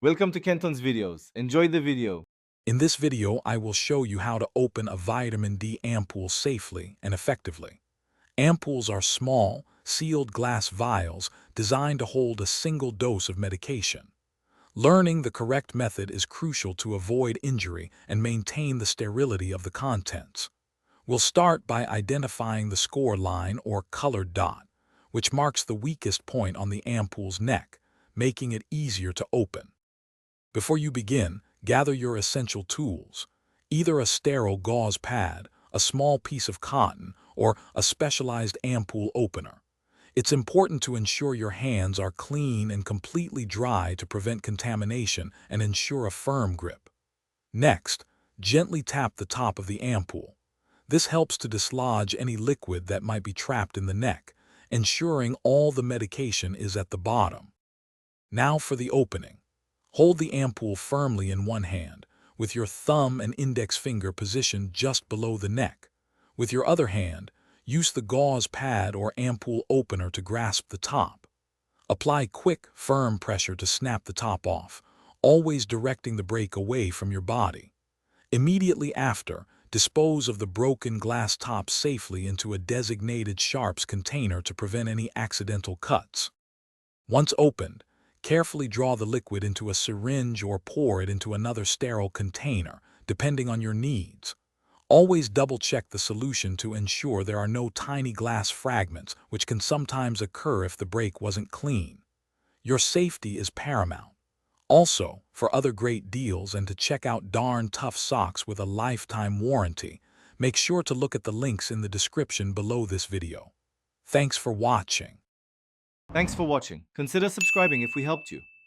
Welcome to Kenton's videos. Enjoy the video. In this video, I will show you how to open a vitamin D ampoule safely and effectively. Ampoules are small, sealed glass vials designed to hold a single dose of medication. Learning the correct method is crucial to avoid injury and maintain the sterility of the contents. We'll start by identifying the score line or colored dot, which marks the weakest point on the ampoule's neck, making it easier to open. Before you begin, gather your essential tools, either a sterile gauze pad, a small piece of cotton, or a specialized ampoule opener. It's important to ensure your hands are clean and completely dry to prevent contamination and ensure a firm grip. Next, gently tap the top of the ampoule. This helps to dislodge any liquid that might be trapped in the neck, ensuring all the medication is at the bottom. Now for the opening. Hold the ampoule firmly in one hand, with your thumb and index finger positioned just below the neck. With your other hand, use the gauze pad or ampoule opener to grasp the top. Apply quick, firm pressure to snap the top off, always directing the break away from your body. Immediately after, dispose of the broken glass top safely into a designated sharps container to prevent any accidental cuts. Once opened, carefully draw the liquid into a syringe or pour it into another sterile container, depending on your needs. Always double-check the solution to ensure there are no tiny glass fragments, which can sometimes occur if the break wasn't clean. Your safety is paramount. Also, for other great deals and to check out darn tough socks with a lifetime warranty, make sure to look at the links in the description below this video. Thanks for watching. Thanks for watching. Consider subscribing if we helped you.